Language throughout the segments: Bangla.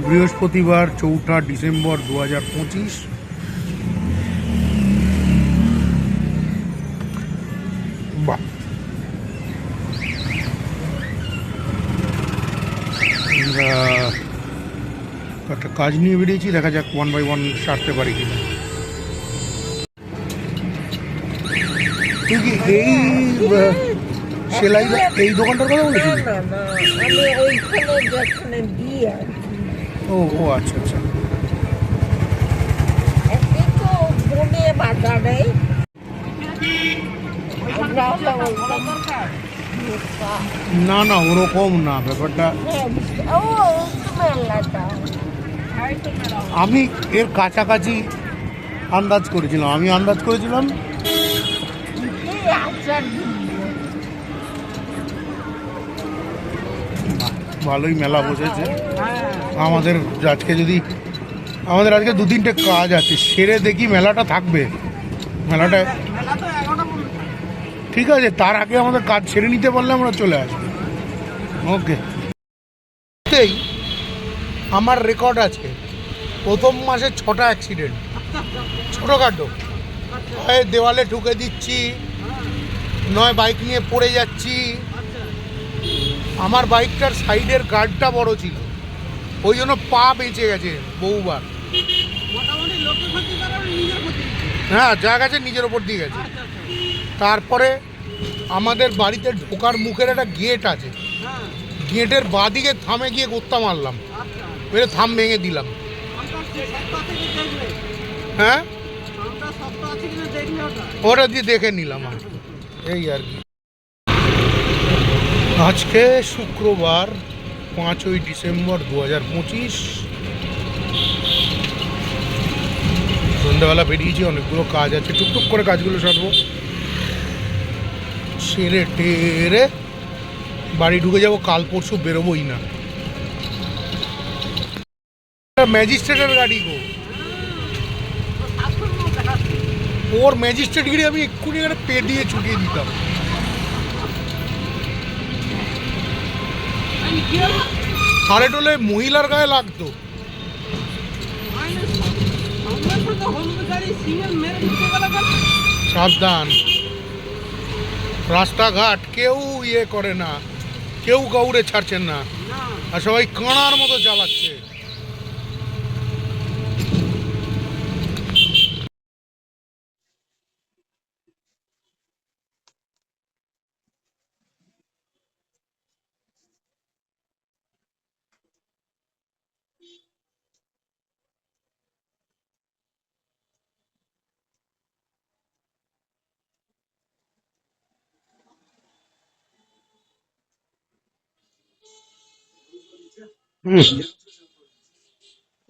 বৃহস্পতিবার 4ঠা ডিসেম্বর 2025। বাহ, আমরা একটা কাজ নিয়ে বেরিয়েছি, দেখা যাক 1 বাই 1 সারতে পারি কিনা। তুই কি এই সেলাই এই দোকানটার কথা বলেছিস? ও ও আচ্ছা আচ্ছা। না না, ওরকম না ব্যাপারটা। আমি এর কাছাকাছি আন্দাজ করেছিলাম, ভালোই মেলা বসেছে। আমাদের আজকে 2-3টে কাজ আছে, সেরে দেখি মেলাটা থাকবে। মেলাটা ঠিক আছে, তার আগে আমাদের কাজ ছেড়ে নিতে পারলে আমরা চলে আসবো। ওকে। আমার রেকর্ড আছে, প্রথম মাসে 6টা অ্যাক্সিডেন্ট, ছোটোখাটো। হয় দেওয়ালে ঠুকে দিচ্ছি, নয় বাইক নিয়ে পড়ে যাচ্ছি। আমার বাইকটার সাইডের গার্ডটা বড় ছিল, ওই জন্য পা বেঁচে গেছে বহুবার। হ্যাঁ, যা গেছে নিজের ওপর দিয়ে গেছে। তারপরে আমাদের বাড়িতে ঢোকার মুখের একটা গেট আছে, গেটের বাঁদিকে থামে গিয়ে গোত্তা মারলাম, মেরে থাম ভেঙে দিলাম। হ্যাঁ, ওটা দিয়ে দেখে নিলাম আর এই আর কি। আজকে শুক্রবার 5ই ডিসেম্বর 2025। সন্ধ্যাবেলা বেরিয়েছি, অনেকগুলো কাজ আছে, টুকটুক করে কাজগুলো সারবো, সেরে টেরে বাড়ি ঢুকে যাবো। কাল পরশু বেরোবোই না। ম্যাজিস্ট্রেটের গাড়ি গো, ওর ম্যাজিস্ট্রেট গিরি আমি এক্ষুনি একটা পে দিয়ে ছুটিয়ে দিতাম। সাড়ে টোলে মহিলার গায়ে লাগতো। সাবধান, রাস্তাঘাট কেউ ইয়ে করে না, কেউ কাউরে ছাড়ছেন না, আর সবাই কাঁড়ার মতো চালাচ্ছে।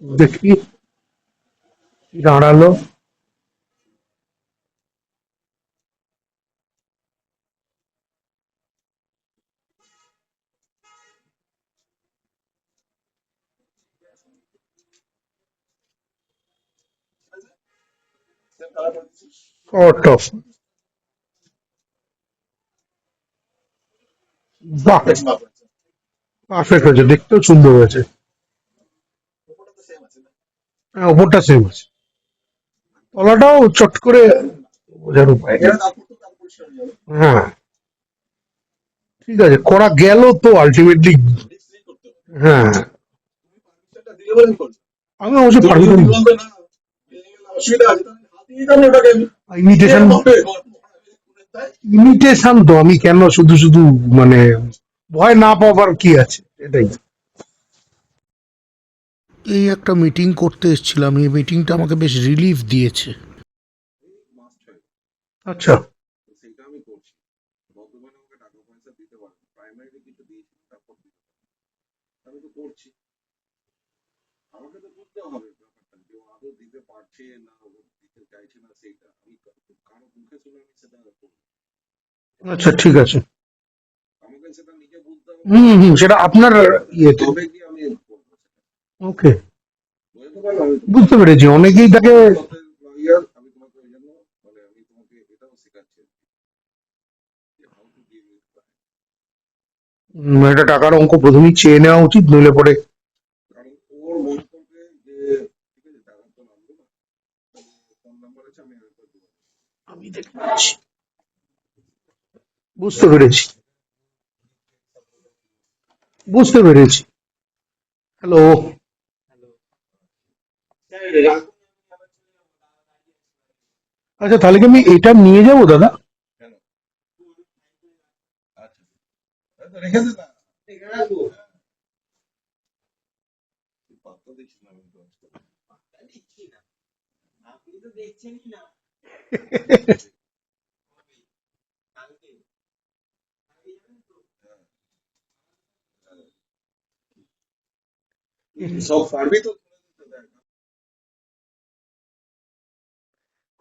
দেখি দাঁড়ালো। অটো, বাহ, পারফেক্ট হয়েছে, দেখতেও সুন্দর হয়েছে। হ্যাঁ, ওপরটা সেম আছে, তলাটাও চট করে বোঝার উপায় নেই। হ্যাঁ, ঠিক আছে, করা গেল তো আলটিমেটলি। হ্যাঁ, আমি অবশ্য পারমিশন ইমিটেশন, ইমিটেশন তো আমি কেন শুধু শুধু মানে ভয় না পাবার কি আছে, এটাই। এই একটা মিটিং করতে এসেছিলাম, এই মিটিংটা আমাকে বেশ রিলিফ দিয়েছে। আচ্ছা, আচ্ছা, ঠিক আছে। হুম হুম, সেটা আপনার ইয়েতে। ওকে, বুঝতে পেরেছি, অনেকেই তাকে। এটা টাকার অঙ্ক প্রথমেই চেয়ে নেওয়া উচিত, নইলে পরে আমি দেখতে পাচ্ছি। বুঝতে পেরেছি, বুঝতে পেরেছি। হ্যালো। আচ্ছা, তাহলে কি আমি এটা নিয়ে যাবো দাদা?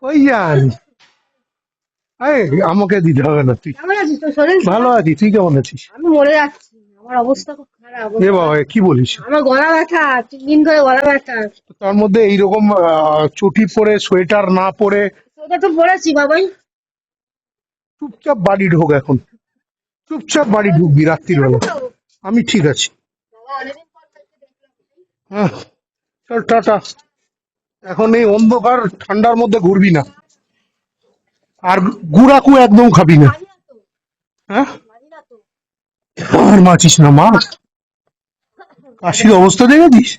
কই যান? আমাকে দিতে হবে না, তুই কেমন আছিস? তোর শরীর ভালো খারাপ? আছি, তুই কেমন আছিস? আমি মরে যাচ্ছি, আমার অবস্থা খুব খারাপ। এ বাবা, কি বলিস? আমার গলা ব্যথা, 3 দিন ধরে গলা ব্যথা। তার মধ্যে এইরকম চটি পরে, সোয়েটার না পরে সেটা তো পড়েছি বাবাই। চুপচাপ বাড়ি ঢোক এখন। চুপচাপ বাড়ি ঢুকবি রাত্রির বেলা। আমি ঠিক আছি। বাবা, অনেকদিন পর কালকে দেখলাম। হ্যাঁ, চল টাটা। এখন এই অন্ধকার ঠান্ডার মধ্যে ঘুরবি না। আর গুড়াকু একদম খাবি না। মানি না তো, হ্যাঁ, মানি না তো। আর মাছিস না মা। কাশির অবস্থা দেখেছিস?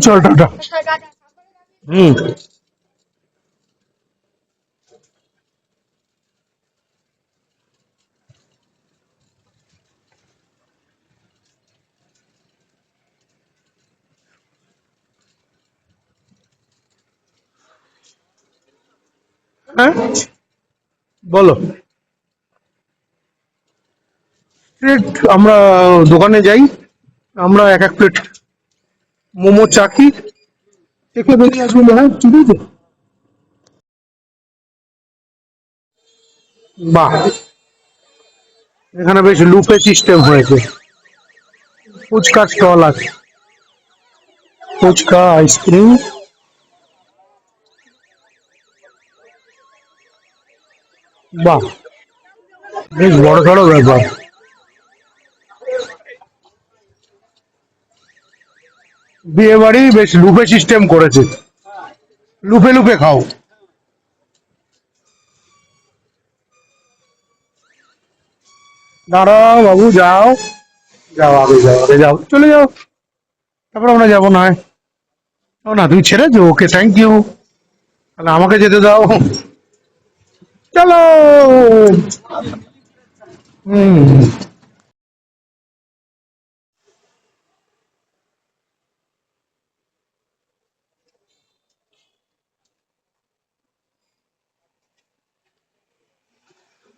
চল টাটা। টাটা। হুম। হ্যাঁ, বলো। প্লেট আমরা দোকানে যাই, আমরা এক এক প্লেট মোমো চাকি, চেখে বেরিয়ে আসবো। হ্যাঁ, ঠিক আছে। বাহ, এখানে বেশ লুপে সিস্টেম হয়েছে। ফুচকার স্টল আছে, ফুচকা, আইসক্রিম। বাহ, বেশ বড় সড়ো ব্যাপার। বিয়ে বাড়ি বেশ লুপে সিস্টেম করেছে, লুপে লুপে খাও। দাঁড়াও বাবু, যাও, যাও, আগে যাও, আগে যাও, চলে যাও, তারপর আমরা যাবো না হয়। ও না, তুমি ছেড়েছো, ওকে, থ্যাংক ইউ। তাহলে আমাকে যেতে দাও। চলো। হুম।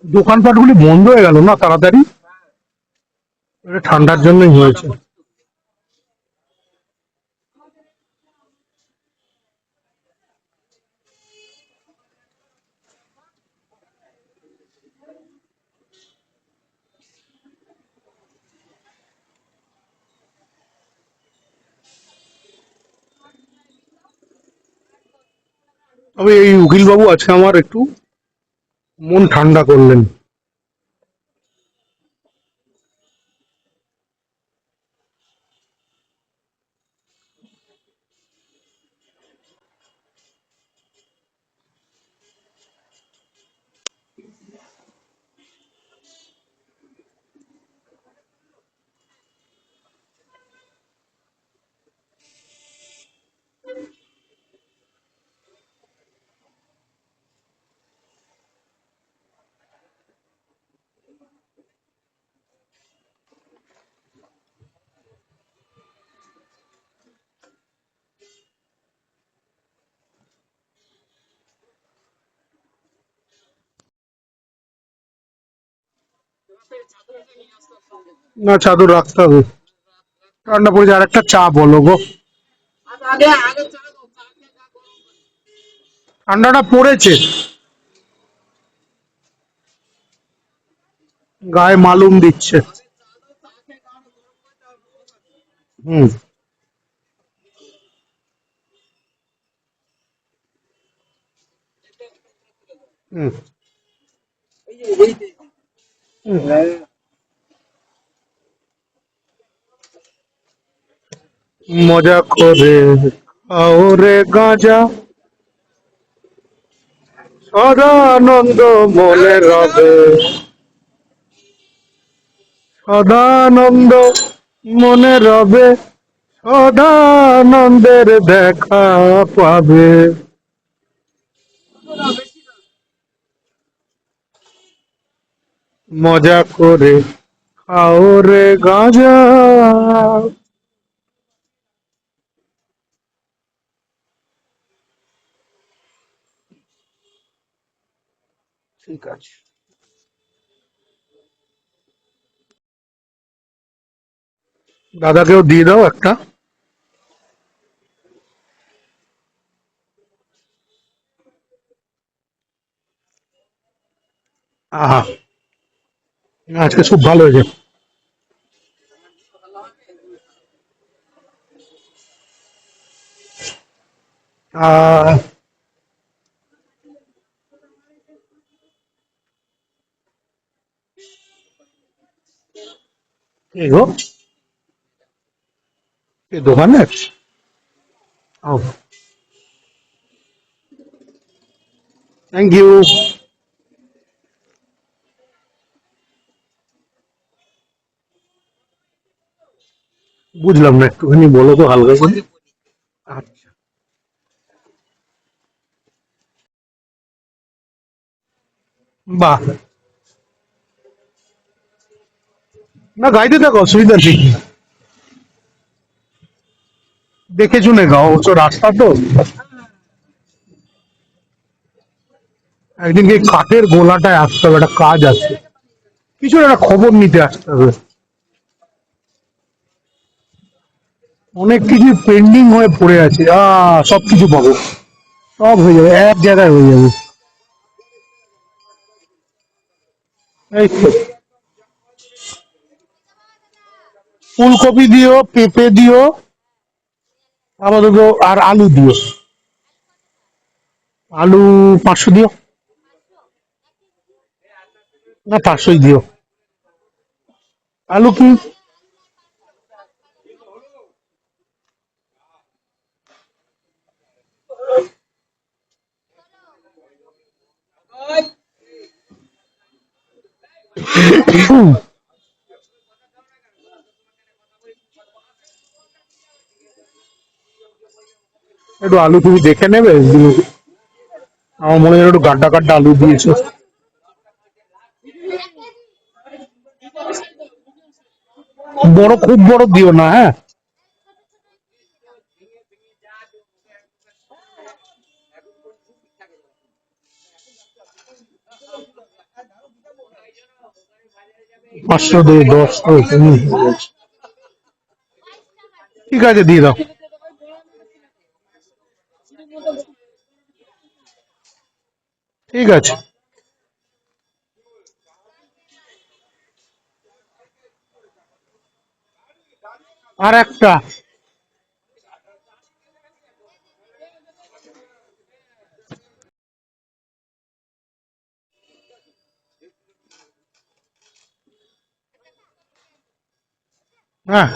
দোকানপাটগুলি বন্ধ হয়ে গেল না তাড়াতাড়ি? এটা ঠান্ডার জন্যই হয়েছে। তবে এই উকিল বাবু আজকে আমার একটু মন ঠান্ডা করলেন। না, চাদর রাখতে হবে, ঠান্ডা পড়েছে। আর একটা চা বলো গো। ঠান্ডাটা পড়েছে, গায়ে মালুম দিচ্ছে। হুম। হুম। হুম। মজা করে খাও রে গাঁজা, সদা আনন্দ মনে রবে, সদা আনন্দ মনে রবে, সদা আনন্দের দেখা পাবে। মজা করে খাও রে গাঁজা। ঠিক আছে, দাদাকেও দিয়ে দাও একটা। আহা, আজকে খুব ভালো হয়েছে। আহ এই গো, এই দোকানে। ও, থ্যাংক ইউ। বুঝলাম না, একটুখানি বলো তো হালকা করে। আচ্ছা, বাহ, না গাইতে থাকো, অসুবিধা নেই। দেখে শুনে গাও, তো রাস্তা তো। একদিনকে এই কাঠের গোলাটায় আসতে হবে, একটা কাজ আছে, কিছু একটা খবর নিতে আসতে হবে। অনেক কিছু পেন্ডিং হয়ে পড়ে আছে, সব কিছু পাবো, সব হয়ে যাবে, এক জায়গায় হয়ে যাবে। এই তো, ফুলকপি দিও, পেঁপে দিও আপাতত, আর আলু দিও। আলু 500 দিও। না, 500ই দিও। আলু কি, একটু আলু তুমি দেখে নেবে। আমার মনে হয় একটু গাড্ডা গাড্ডা আলু দিয়েছো। বড়, খুব বড় দিও না, হ্যাঁ। 500 দিয়ে 10 তো তুমি, ঠিক আছে দিয়ে দাও। ঠিক আছে, আর একটা। হ্যাঁ,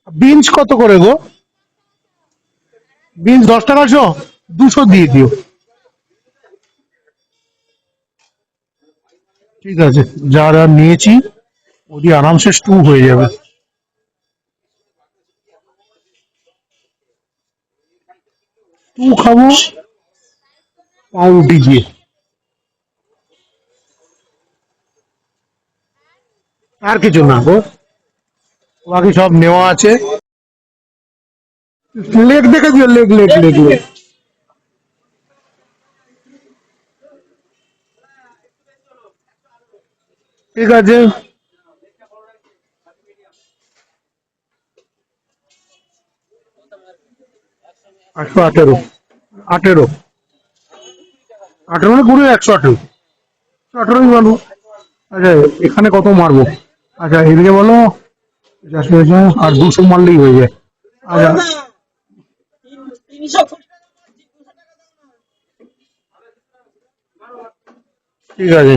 বিনস কত করে গো? বিনস 10 টাকা 200 দিয়ে দিও। ঠিক আছে, যা যা নিয়েছি ওদি আরামসে স্টু হয়ে যাবে। স্টু খাবো পাউরুটি দিয়ে। আর কিছু না গো, বাকি সব নেওয়া আছে। লেগ দেখে দিও, লেগ লেগ লেগ লেগ। ঠিক আছে, 818, 18, 18 মানে পুরো 118, 118ই বলো। আচ্ছা, এখানে কত মারবো? আচ্ছা, এদিকে বলো। আর 200 মারলেই হয়ে যায়। আচ্ছা, ঠিক আছে।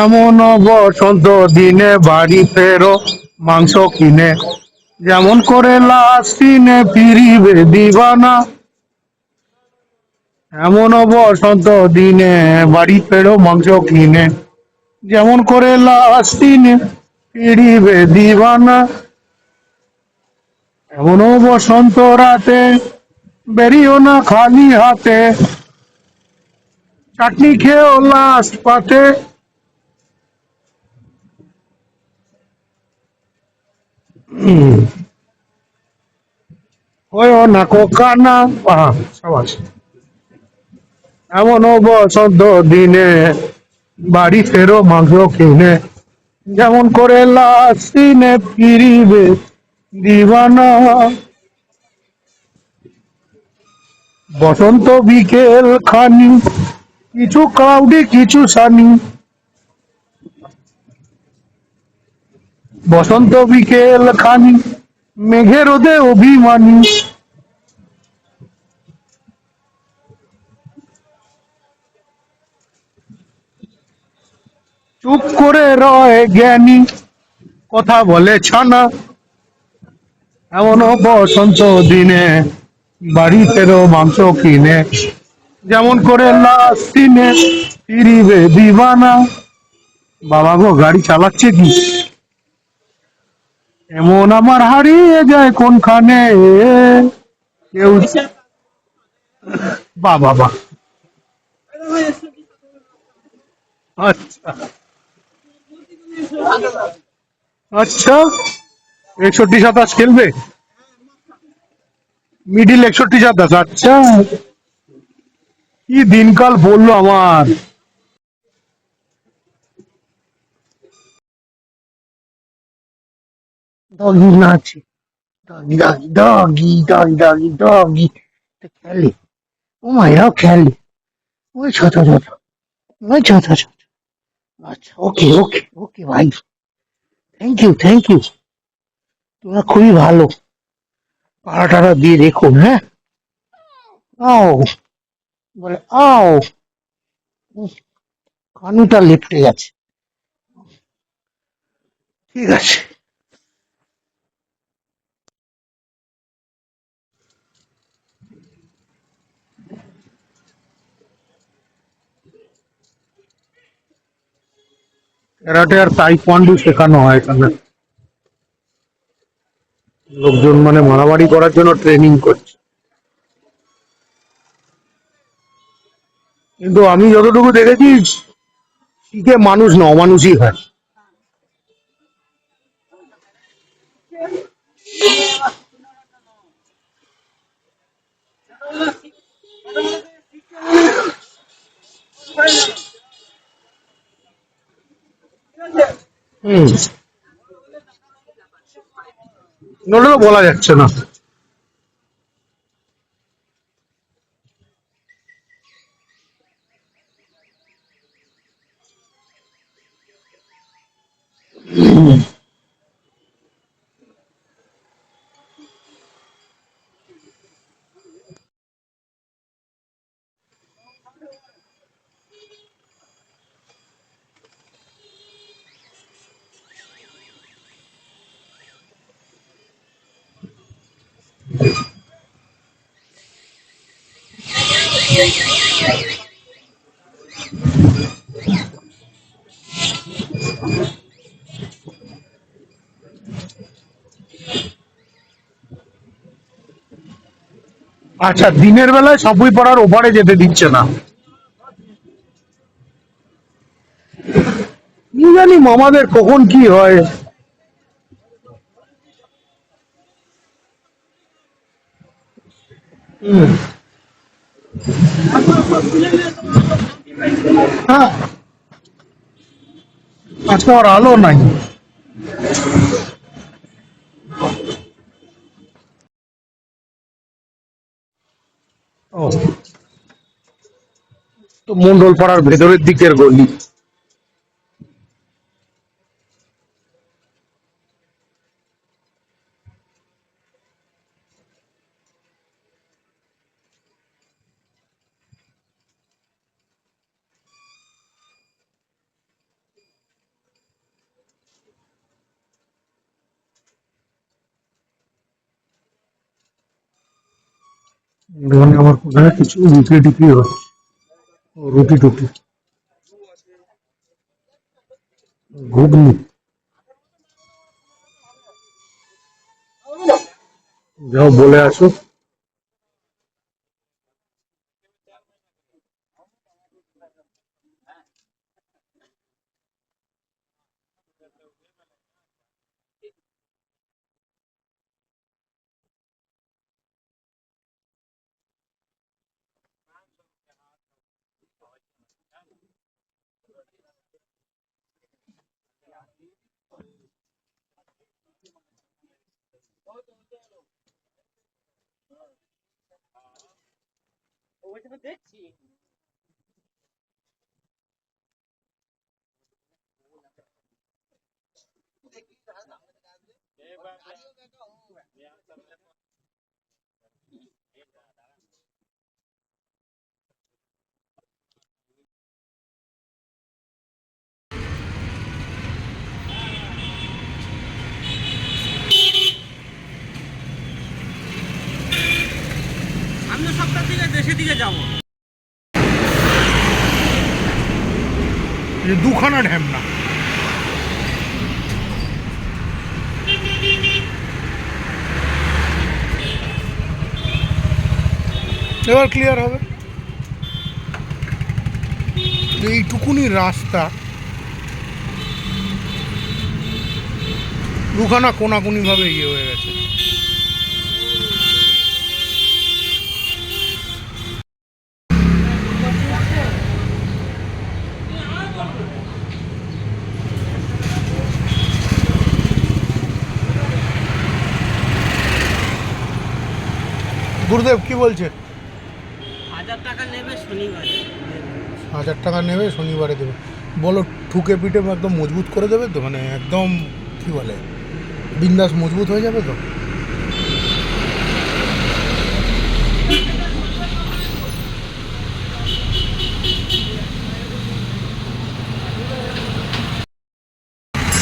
এমন বসন্ত দিনে বাড়ি ফেরো মাংস কিনে, যেমন করে লাস্ট দিনে ফিরিবে দিবানা। এমন বসন্ত দিনে বাড়ি ফেরো মাংস কিনে, যেমন করে লাস্ট দিনে ফিরিবে দিবানা। এমন বসন্ত রাতে বেরিও না খালি হাতে, চাটনি খেয়েও লাস্ট পাতে। হয়েও না কোকানা। সাবাস। এমন বসন্ত দিনে বাড়ি ফেরো মাংস কিনে, যেমন করে লাস্ট দিনে ফিরিবে দিবানা। বসন্ত বিকেল খানি, কিছু ক্লাউডি কিছু সানি। বসন্ত বিকেল খানি, মেঘের রোদে অভিমানী। চুপ করে রয় জ্ঞানী, কথা বলে ছানা। এমন বসন্ত দিনে বাড়ি ফেরো মাংস কিনে, যেমন করে লাস্ট দিনে ফিরিবে দিবানা। বাবা গো, গাড়ি চালাচ্ছে কি? এমন আমার হারিয়ে যায় কোনখানে কেউ। বা বাবা। আচ্ছা আচ্ছা, 61-27 খেলবে, মিডিল 61-27। আচ্ছা, কি দিনকাল বললো আমার। ডগি নাচে, doggy doggy doggy doggy doggy doggy খেলে। ও মায়েরাও খেলে। ওই ছোট ছোট, ওই ছোট ছোট। আচ্ছা, ওকে ওকে ওকে ভাই, থ্যাংক ইউ থ্যাংক ইউ। তোমরা খুবই ভালো, পাড়া টাড়া দিয়ে রেখো, হ্যাঁ। আও বলে, আও উফ, কানুটা লেপটে গেছে। ঠিক আছে। ক্যারাটে আর তাইকোয়ান্ডো শেখানো হয় এখানে। লোকজন মানে মারামারি করার জন্য ট্রেনিং করছে, কিন্তু আমি যতটুকু দেখেছি শিখে মানুষ না অমানুষই হয়। হম। ওটা তো বলা যাচ্ছে না। আচ্ছা, দিনের বেলায় সবই পড়ার ওপারে যেতে দিচ্ছে না, কি জানি মামাদের কখন কি হয়। হ্যাঁ, আজকে আমার আলো নাই। ও, তো মন্ডল পাড়ার ভেতরের দিকের গলি। এখানে আমার কোথায় কিছু রুটি টুটি হচ্ছে, ও, রুটি টুটি, ঘুগনি। যাও বলে আসো। সামনের সপ্তাহ থেকে দেশের দিকে যাবো। এই দুখানা ঢ্যামনা। এবার ক্লিয়ার হবে। এইটুকুনি রাস্তা দুখানা কোনাকুনি ভাবে ইয়ে হয়ে গেছে। গুরুদেব কি বলছে? 1000 টাকা নেবে শনিবারে। 1000 টাকা নেবে, শনিবারে দেবে। বলো ঠুকে পিঠে একদম মজবুত করে দেবে তো, মানে একদম কি বলে বিন্দাস মজবুত হয়ে যাবে তো।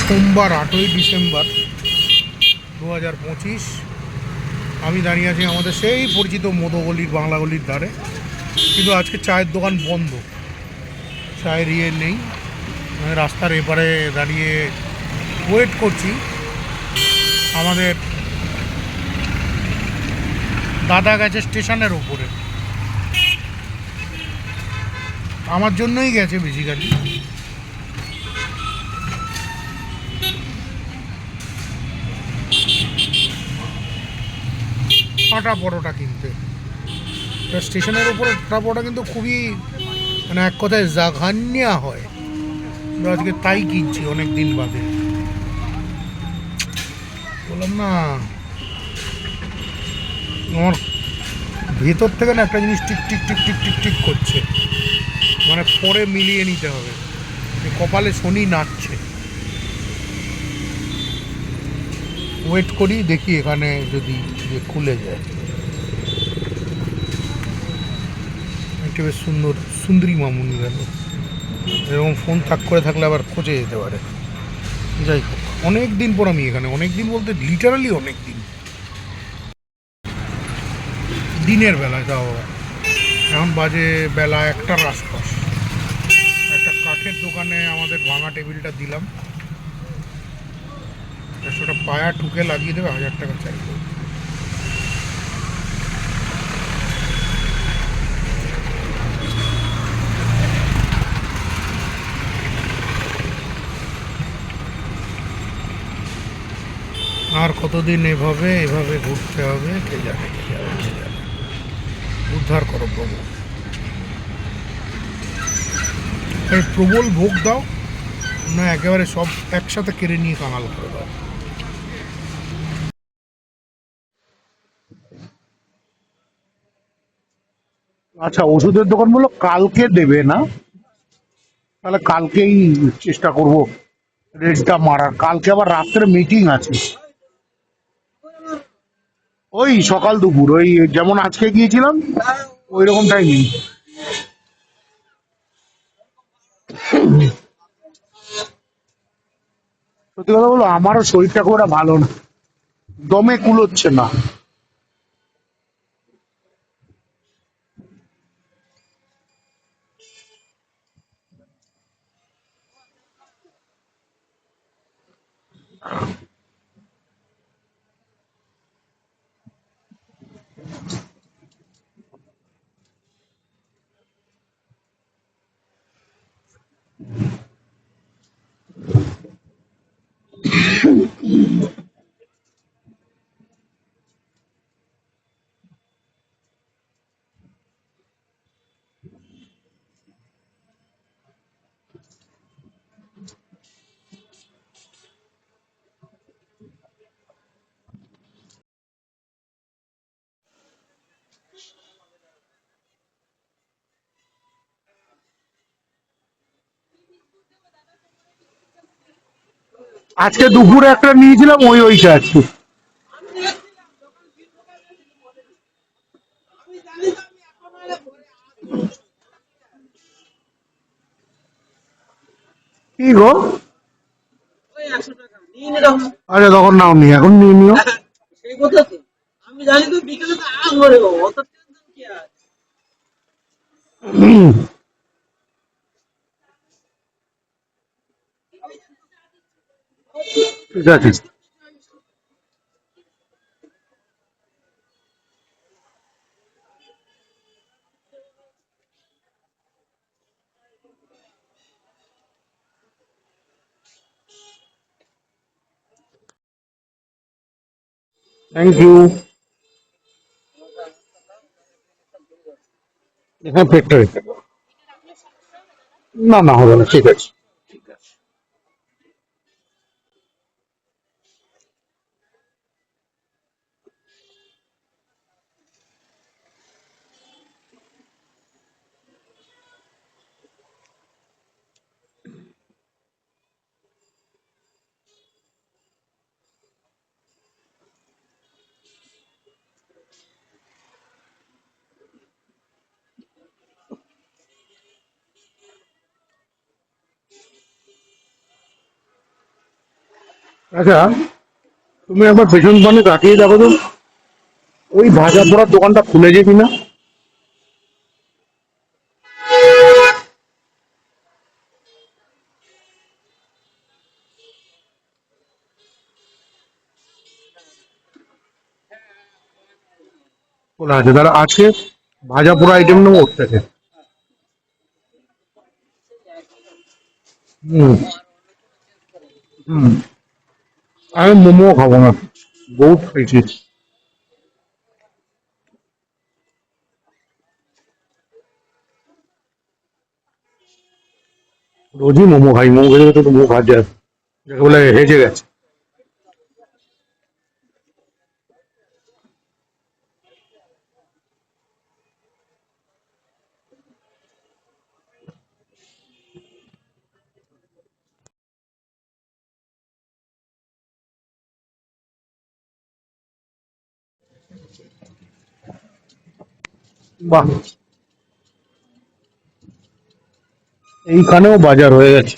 সোমবার 8ই ডিসেম্বর 2025। আমি দাঁড়িয়ে আছি আমাদের সেই পরিচিত মধুগলির বাংলা গলির ধারে, কিন্তু আজকে চায়ের দোকান বন্ধ, চায়ের ইয়ে নেই। আমি রাস্তার এপারে দাঁড়িয়ে ওয়েট করছি। আমাদের দাদা গেছে স্টেশনের ওপরে, আমার জন্যই গেছে বেসিক্যালি। আটা পরোটা কিনতে স্টেশনের উপরে। আটা পরোটা কিন্তু খুবই, মানে এক কথায় জাঘান্যা হয়। তো আজকে তাই কিনছি অনেক দিন বাদে। বললাম না, আমার ভেতর থেকে না একটা জিনিস tick tick tick tick tick tick করছে, মানে পরে মিলিয়ে নিতে হবে। কপালে শনি নাচছে। ওয়েট করি, দেখি এখানে যদি খুলে যায়। একটা বেশ সুন্দর সুন্দরী মামুনি গেল। এরকম ফোন তাক করে থাকলে আবার খোঁজে যেতে পারে। যাই হোক, অনেক দিন পর আমি এখানে, অনেক দিন বলতে লিটারালি অনেক দিন, দিনের বেলায় তাও। এখন বাজে বেলা 1টার আশপাশ। একটা কাঠের দোকানে আমাদের ভাঙা টেবিলটা দিলাম, 100টা পায়া ঠুকে লাগিয়ে দেবে, 1000 টাকা চাইবে। আর কতদিন এভাবে এভাবে ঘুরতে হবে কে জানে, কে জানে, কে জানে। উদ্ধার করো প্রভু। এর প্রবল ভোগ দাও, না একেবারে সব একসাথে কেড়ে নিয়ে কাঙাল করে দাও। আচ্ছা, ওষুধের দোকানগুলো কালকে দেবে না? তাহলে কালকেই চেষ্টা করব রেটটা মারার। কালকে আবার রাত্রে মিটিং আছে, ওই সকাল দুপুর, ওই যেমন আজকে গিয়েছিলাম ওই রকম টাইমিং। সত্যি কথা বলো, আমারও শরীরটা খুব একটা ভালো না, দমে কুলোচ্ছে না। আজকে দুপুরে একটা নিয়েছিলাম, ওইটা আছে। কি গো? ওই 100 টাকা নিয়ে নে তখন। আচ্ছা, তখন নাও নি, এখন নিয়ে নিও। সেই কথা তো, আমি জানি তো বিকেলে তো আসবো রে বাবা, অত টেনশন কি আছে? ঠিক আছে, থ্যাংক ইউ। এখানে পেটটা রেখে দাও। না না, হবে না, ঠিক আছে। আচ্ছা, তুমি একবার পেছন পানে তাকিয়ে দেখো তো, ওই ভাজা পোড়ার দোকানটা খুলেছে কিনা। খোলা আছে, তাহলে আজকে ভাজা পোড়া আইটেম নেবো ওর থেকে। হুম। হুম। আমি মোমো খাবো না, বহুত খাইছি। রোজই মোমো খাই, মোমো খেতে খেতে তো মুখ হাত যায়, যাকে বলে হেজে গেছে। বাহ, এইখানেও বাজার হয়ে গেছে।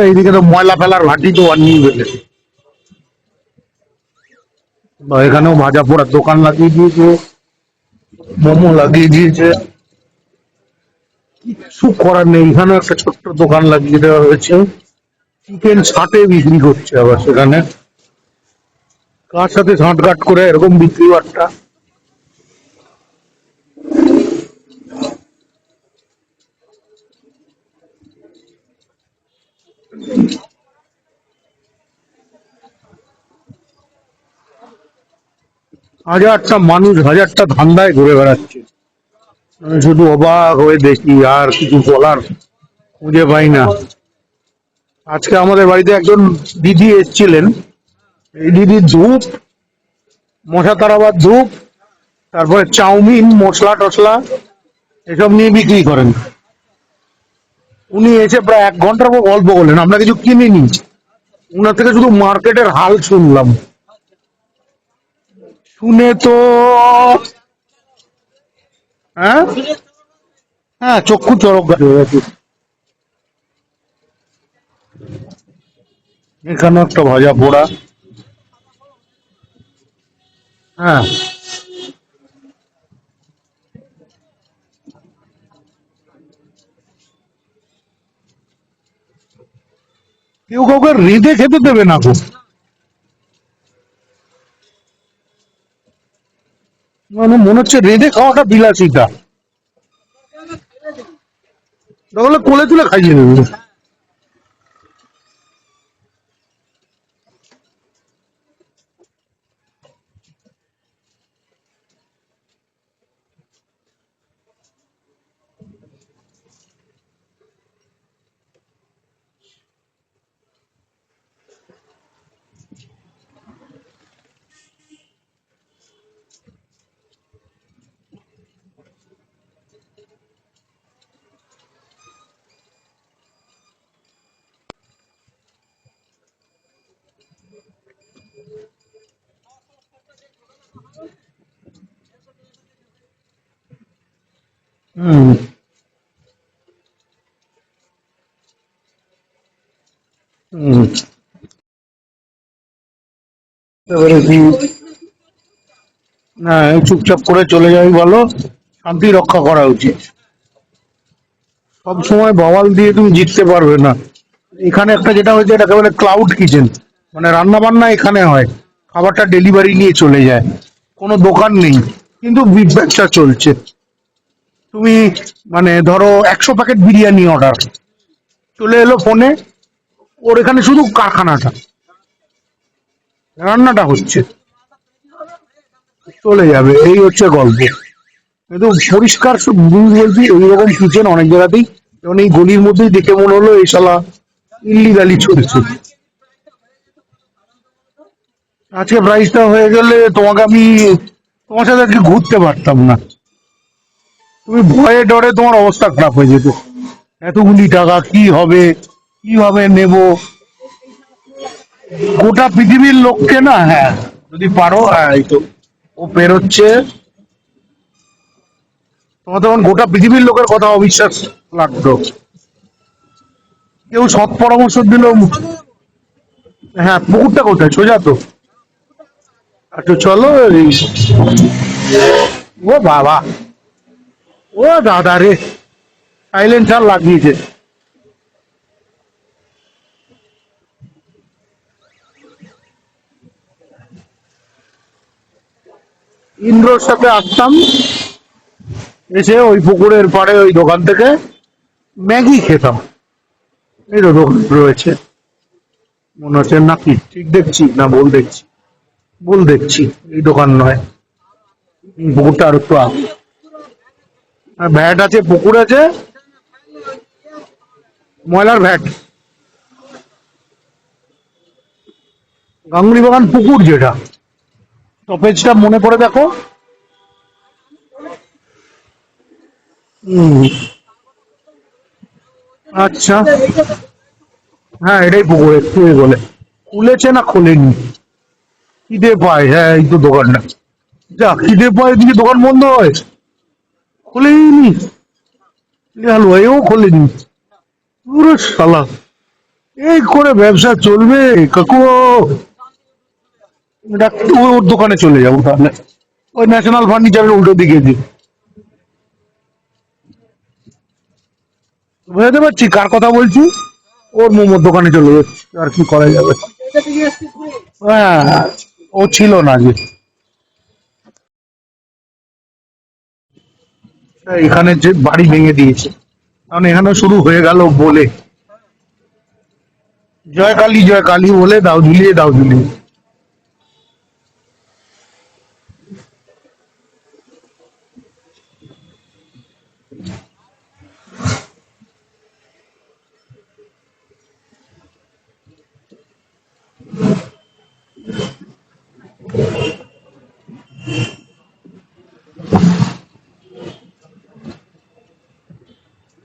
এইদিকে তো ময়লা ফেলার ঘাটি তো বানিয়ে ফেলেছে। বা এখানেও ভাজা পোড়ার দোকান লাগিয়ে দিয়েছে, মোমো লাগিয়ে দিয়েছে। কিছু করার নেই, এখানেও একটা ছোট্ট দোকান লাগিয়ে দেওয়া হয়েছে। চিকেন ছাটে বিক্রি করছে আবার সেখানে, কার সাথে ছাঁটঘাট করে এরকম বিক্রি বাট্টা। হাজারটা মানুষ হাজারটা ধান্দায় ঘুরে বেড়াচ্ছে, আমি শুধু অবাক হয়ে দেখি, আর কিছু বলার খুঁজে পাই না। আজকে আমাদের বাড়িতে একজন দিদি এসেছিলেন, এই দিদির ধূপ, মশা তাড়াবার ধূপ, তারপরে চাউমিন, মশলা টসলা এসব নিয়ে বিক্রি করেন। উনি এসে প্রায় 1 ঘন্টার পর গল্প করলেন, আমরা কিছু কিনিনি, উনার থেকে শুধু মার্কেটের হাল শুনলাম। শুনে তো, হ্যাঁ, হ্যাঁ, চক্ষু চড়ক গাছ হয়ে গেছে। এখানে একটা ভাজা পোড়া, হ্যাঁ, কেউ কাউকে রেঁধে খেতে দেবে না গো। মানে মনে হচ্ছে রেঁধে খাওয়াটা বিলাসিতা, তাহলে কোলে তুলে খাইয়ে দেবে। হুম, হুম, এবারে কি, না চুপচাপ করে চলে যাই বলো, শান্তি রক্ষা করা উচিত। সব সময় বওয়াল দিয়ে তুমি জিততে পারবে না। এখানে একটা যেটা হয়েছে, এটাকে বলে ক্লাউড কিচেন, মানে রান্না বান্না এখানে হয়, খাবারটা ডেলিভারি নিয়ে চলে যায়, কোনো দোকান নেই, কিন্তু ব্যবসা চলছে। তুমি মানে ধরো 100 প্যাকেট বিরিয়ানি অর্ডার চলে এলো ফোনে, ওর এখানে শুধু কারখানাটা, রান্নাটা হচ্ছে, চলে যাবে, এই হচ্ছে গল্প। কিন্তু পরিষ্কার বলছি, এইরকম কিচেন অনেক জায়গাতেই, যেমন এই গলির মধ্যেই দেখে মনে হলো এই শালা ইল্লিগালি চলছে। আজকে প্রাইসটা হয়ে গেলে তোমাকে আমি, তোমার সাথে আজকে ঘুরতে পারতাম না, তুমি ভয়ে ডরে তোমার অবস্থা খারাপ হয়ে যেত। এতগুলি টাকা কি হবে, কিভাবে নেব, গোটা পৃথিবীর লোককে না, হ্যাঁ, যদি পারো, হ্যাঁ, এই তো ও পেরোচ্ছে, তোমার তখন গোটা পৃথিবীর লোকের কথা অবিশ্বাস লাগতো, কেউ সৎ পরামর্শ দিলেও। হ্যাঁ, পুকুরটা কোথায়, সোজা তো, একটু চলো ও বাবা, ও দাদা রে, সাইলেন্সার লাগিয়েছে। ইন্দ্রর সাথে আসতাম, এসে ওই পুকুরের পাড়ে ওই দোকান থেকে ম্যাগি খেতাম। এই তো দোকান রয়েছে, মনে হচ্ছে নাকি ঠিক দেখছি না ভুল দেখছি, ভুল দেখছি, এই দোকান নয়, পুকুরটা আর একটু আগে। আর ভ্যাট আছে, পুকুর আছে, ময়লার ভ্যাট, গাঙ্গুলি বাগান পুকুর যেটা, স্টপেজটা মনে করে দেখো। হম, আচ্ছা, হ্যাঁ, এটাই পুকুর, একটু এগোলে খুলেছে না খোলেনি, খিদে পায়, হ্যাঁ, এই তো দোকানটা, যা খিদে পায় এদিকে দোকান বন্ধ হয়, খোলেনি, হালুয়াইও খোলেনি, পুরো শালা, এই করে ব্যবসা চলবে কাকু? ওর দোকানে চলে যাবো তাহলে, ওই ন্যাশনাল ফার্নিচারের উল্টো দিকে যে, বুঝতে পারছি কার কথা বলছি, ওর মোমোর দোকানে চলে যাচ্ছে, আর কি করা যাবে। হ্যাঁ, ও ছিল না যে, এখানে যে বাড়ি ভেঙে দিয়েছে, কারণ এখানে শুরু হয়ে গেল বলে, জয় কালী বলে দাও ঝুলিয়ে, দাও ঝুলিয়ে।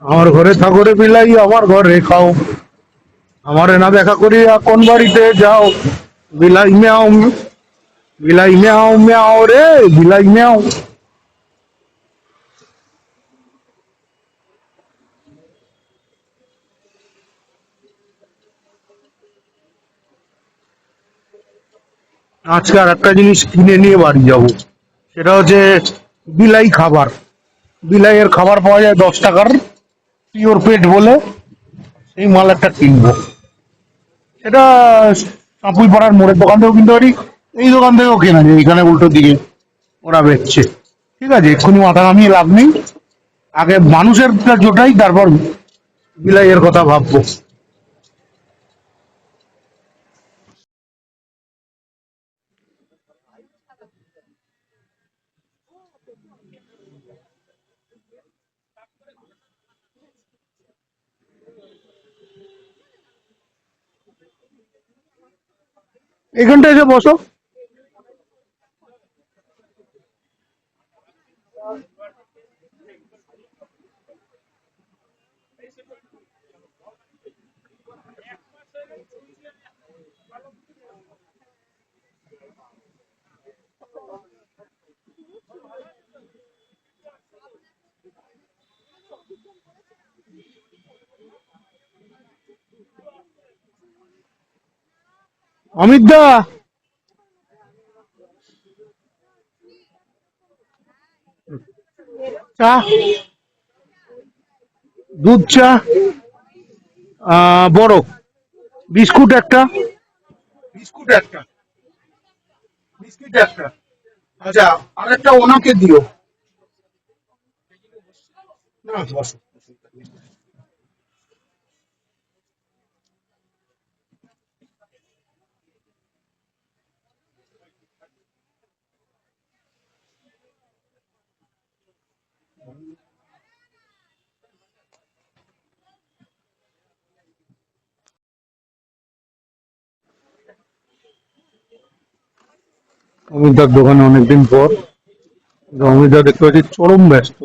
আমার ঘরে থাকো রে বিলাই, আমার ঘরে খাও, আমারে না দেখা করিয়া কোন বাড়িতে যাও, বিলাই মিয়াও, বিলাই মিয়াও মিয়াও রে, বিলাই মিয়াও। আজকে আর একটা জিনিস কিনে নিয়ে বাড়ি যাব, সেটা হচ্ছে বিলাই খাবার। বিলাইয়ের খাবার পাওয়া যায় 10 টাকার, পিওর পেট বলে, এই মাল একটা কিনবো। সেটা কাপুই পাড়ার মোড়ের দোকান থেকেও কিনতে পারি, এই দোকান থেকেও কেনা যায়, এখানে উল্টো দিকে ওরা বেচছে। ঠিক আছে, এক্ষুনি মাথা নামিয়ে লাভ নেই, আগে মানুষের জোটাই, তারপর বিলাইয়ের কথা ভাববো। এখানটা এসে বসো। অমিত দা, চা, দুধ চা, বড় বিস্কুট একটা, বিস্কুট একটা, বিস্কুট একটা। আচ্ছা, আরেকটা ওনাকে দিও। না বসো। অমিতার দোকানে অনেকদিন পর, অমিতা দেখতে পাচ্ছি চরম ব্যস্ত,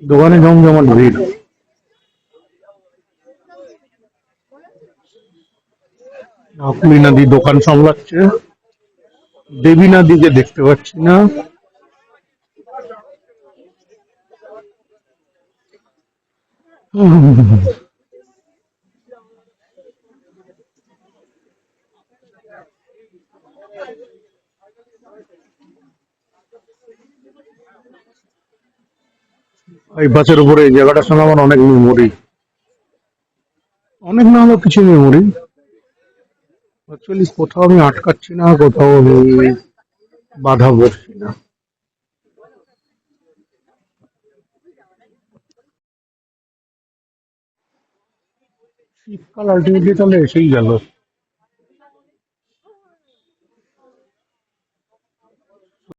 দোকানে জমজমাট ভিড়। আপনি নাদি দোকান সামলাচ্ছে, দেবী নাদিকে দেখতে পাচ্ছি না। এই বাসের উপরে এই জায়গাটার সঙ্গে আমার অনেক মেমোরি, অনেক না হলেও কিছু মেমোরি। অ্যাকচুয়ালি কোথাও আমি আটকাচ্ছি না, কোথাও আমি বাধা পড়ছি না। শীতকাল আলটিমেটলি তাহলে এসেই গেল।